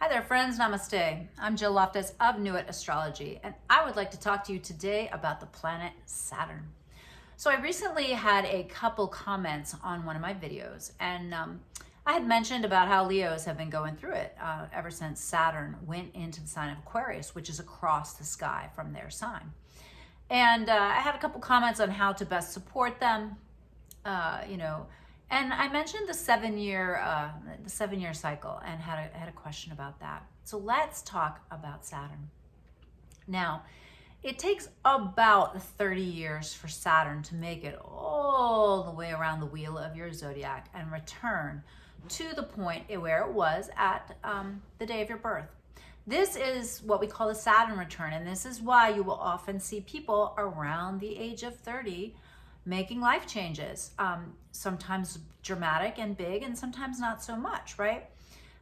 Hi there, friends. Namaste. I'm Jill Loftis of Nuit Astrology, and I would like to talk to you today about the planet Saturn. So I recently had a couple comments on one of my videos, and I had mentioned about how Leos have been going through it ever since Saturn went into the sign of Aquarius, which is across the sky from their sign. And I had a couple comments on how to best support them, and I mentioned the seven-year cycle and had a question about that. So let's talk about Saturn. Now, it takes about 30 years for Saturn to make it all the way around the wheel of your zodiac and return to the point where it was at the day of your birth. This is what we call the Saturn return, and this is why you will often see people around the age of 30 making life changes, sometimes dramatic and big, and sometimes not so much, right?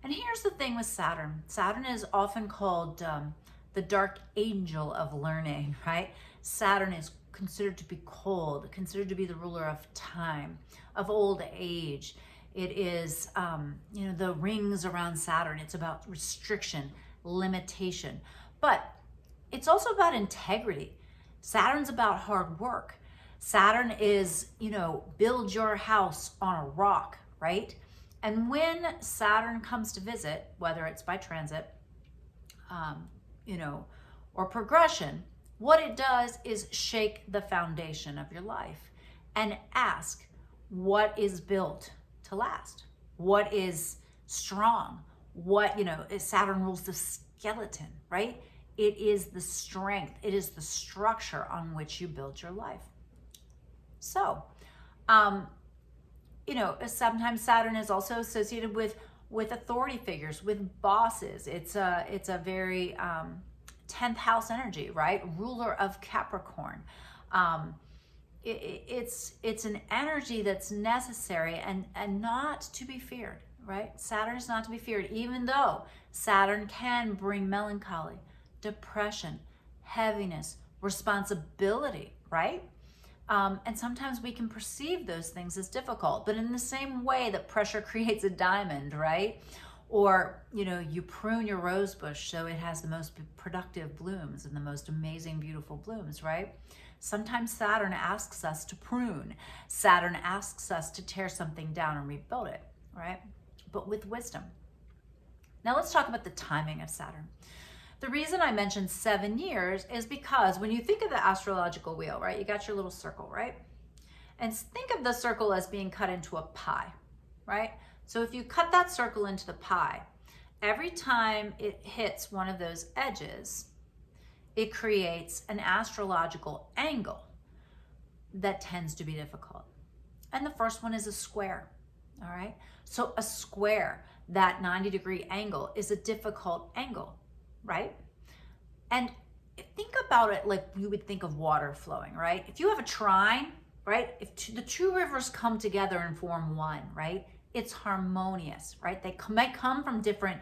And here's the thing with Saturn. Saturn is often called the dark angel of learning, right? Saturn is considered to be cold, considered to be the ruler of time, of old age. It is, the rings around Saturn. It's about restriction, limitation, but it's also about integrity. Saturn's about hard work. Saturn is, build your house on a rock, right? And when Saturn comes to visit, whether it's by transit, or progression, what it does is shake the foundation of your life and ask, what is built to last? What is strong? Saturn rules the skeleton, right? It is the strength. It is the structure on which you build your life. So, sometimes Saturn is also associated with authority figures, with bosses. It's a very 10th house energy, right? Ruler of Capricorn. It's an energy that's necessary and not to be feared, right? Saturn is not to be feared, even though Saturn can bring melancholy, depression, heaviness, responsibility, right? And sometimes we can perceive those things as difficult, but in the same way that pressure creates a diamond, right? Or, you prune your rose bush so it has the most productive blooms and the most amazing, beautiful blooms, right? Sometimes Saturn asks us to prune. Saturn asks us to tear something down and rebuild it, right? But with wisdom. Now let's talk about the timing of Saturn. The reason I mentioned 7 years is because when you think of the astrological wheel, right, you got your little circle, right? And think of the circle as being cut into a pie, right? So if you cut that circle into the pie, every time it hits one of those edges, it creates an astrological angle that tends to be difficult. And the first one is a square, all right? So a square, that 90-degree angle, is a difficult angle, right? And think about it like you would think of water flowing, right? If you have a trine, right? If the two rivers come together and form one, right? It's harmonious, right? They might come from different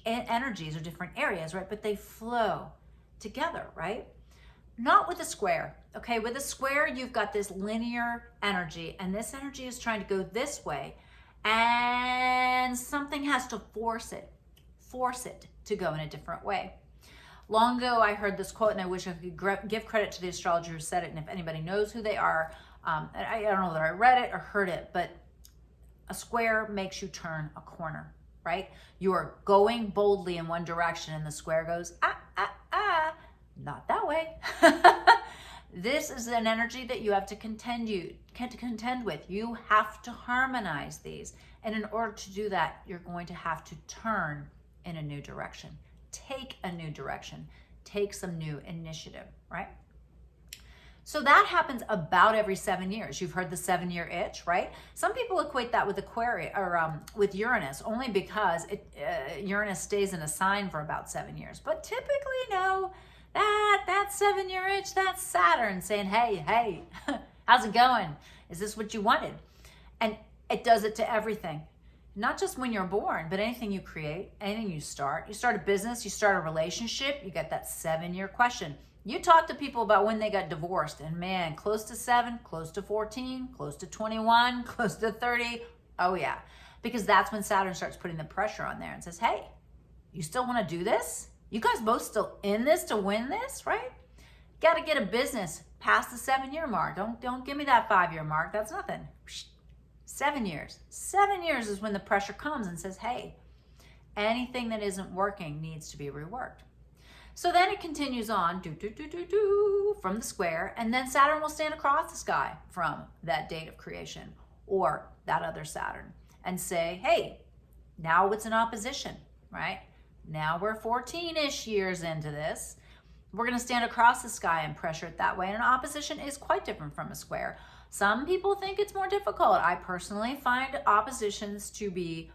energies or different areas, right? But they flow together, right? Not with a square, okay? With a square, you've got this linear energy, and this energy is trying to go this way, and something has to force it to go in a different way. Long ago, I heard this quote, and I wish I could give credit to the astrologer who said it, and if anybody knows who they are, I don't know whether I read it or heard it, but a square makes you turn a corner, right? You are going boldly in one direction, and the square goes, not that way. This is an energy that you have to contend with. You have to harmonize these. And in order to do that, you're going to have to turn in a new direction. Take a new direction. Take some new initiative, right? So that happens about every 7 years. You've heard the 7-year itch, right? Some people equate that with Aquarius or with Uranus, only because Uranus stays in a sign for about 7 years. But typically, no, that 7-year itch, that's Saturn saying, hey, how's it going? Is this what you wanted? And it does it to everything. Not just when you're born, but anything you create, anything you start. You start a business, you start a relationship, you get that 7-year question. You talk to people about when they got divorced, and man, close to 7, close to 14, close to 21, close to 30. Oh yeah, because that's when Saturn starts putting the pressure on there and says, hey, You still want to do this? You guys both still in this to win this, right? Got to get a business past the 7-year mark. Don't give me that 5-year mark. That's nothing. 7 years. 7 years is when the pressure comes and says, hey, anything that isn't working needs to be reworked. So then it continues on, from the square, and then Saturn will stand across the sky from that date of creation or that other Saturn and say, hey, now it's in opposition, right? Now we're 14-ish years into this. We're going to stand across the sky and pressure it that way. And an opposition is quite different from a square. Some people think it's more difficult. I personally find oppositions to be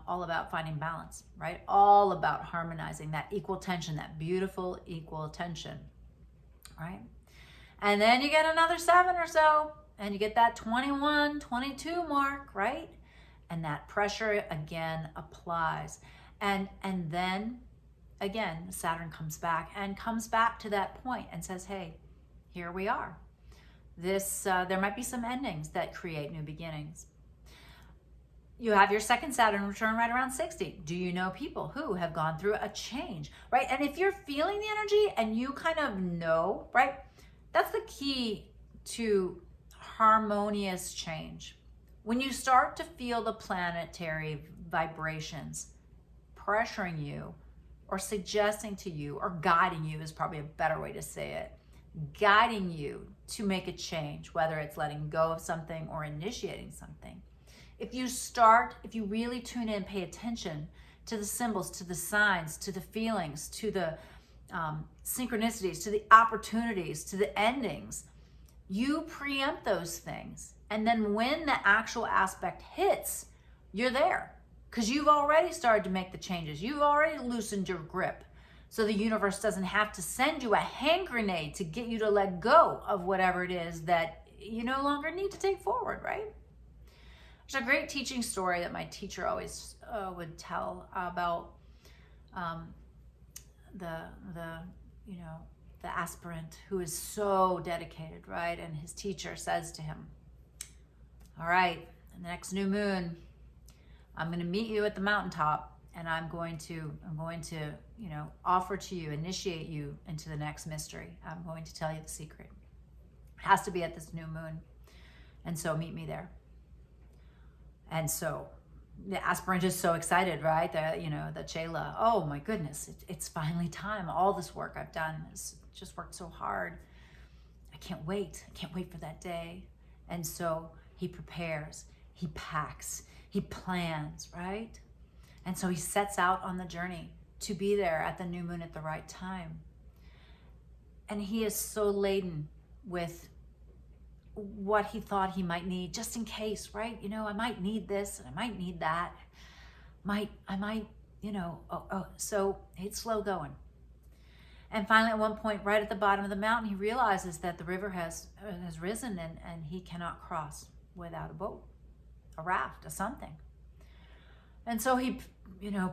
all about finding balance, right? All about harmonizing that equal tension, that beautiful equal tension, right? And then you get another 7 or so, and you get that 21, 22 mark, right? And that pressure again applies. And then again, Saturn comes back to that point and says, hey, here we are. There might be some endings that create new beginnings. You have your second Saturn return right around 60. Do you know people who have gone through a change, right? And if you're feeling the energy and you kind of know, right, that's the key to harmonious change. When you start to feel the planetary vibrations pressuring you or suggesting to you or guiding you is probably a better way to say it, guiding you to make a change, whether it's letting go of something or initiating something. If you really tune in, pay attention to the symbols, to the signs, to the feelings, to the synchronicities, to the opportunities, to the endings, you preempt those things. And then when the actual aspect hits, you're there because you've already started to make the changes. You've already loosened your grip. So the universe doesn't have to send you a hand grenade to get you to let go of whatever it is that you no longer need to take forward, right? There's a great teaching story that my teacher always would tell about the aspirant who is so dedicated, right? And his teacher says to him, all right, the next new moon, I'm going to meet you at the mountaintop, and I'm going to offer to you, initiate you into the next mystery. I'm going to tell you the secret. It has to be at this new moon, and so meet me there. And so the aspirant is so excited, right? The Chela, oh my goodness, it's finally time. All this work I've done has just worked so hard. I can't wait. I can't wait for that day. And so he prepares, he packs, he plans, right? And so he sets out on the journey to be there at the new moon at the right time. And he is so laden with what he thought he might need just in case, right? I might need this and I might need that. So it's slow going. And finally, at one point, right at the bottom of the mountain, he realizes that the river has risen and he cannot cross without a boat, a raft, or something. And so he,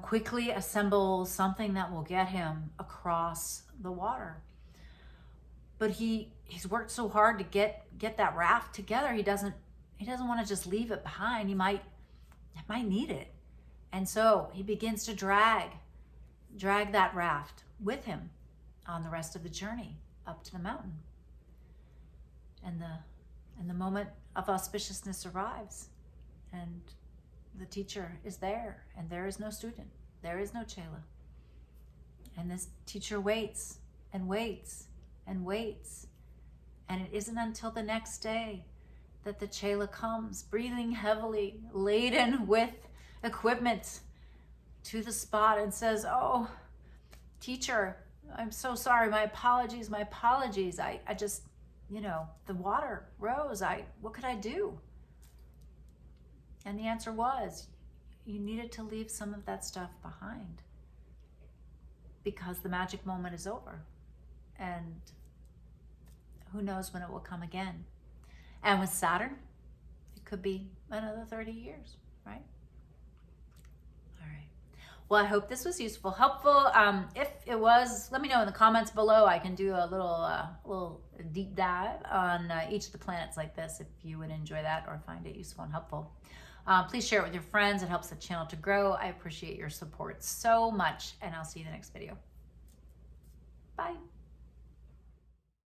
quickly assembles something that will get him across the water. But he's worked so hard to get that raft together. He doesn't want to just leave it behind. He might need it. And so he begins to drag that raft with him on the rest of the journey up to the mountain. And the moment of auspiciousness arrives, and the teacher is there, and there is no student. There is no Chela. And this teacher waits and waits and waits. And it isn't until the next day that the Chela comes, breathing heavily, laden with equipment, to the spot and says, oh, teacher, I'm so sorry. My apologies. I just, the water rose. What could I do? And the answer was, you needed to leave some of that stuff behind because the magic moment is over. And who knows when it will come again. And with Saturn, it could be another 30 years, right? All right. Well, I hope this was useful, helpful. If it was, let me know in the comments below. I can do a little deep dive on each of the planets like this if you would enjoy that or find it useful and helpful. Please share it with your friends. It helps the channel to grow. I appreciate your support so much, and I'll see you in the next video. Bye.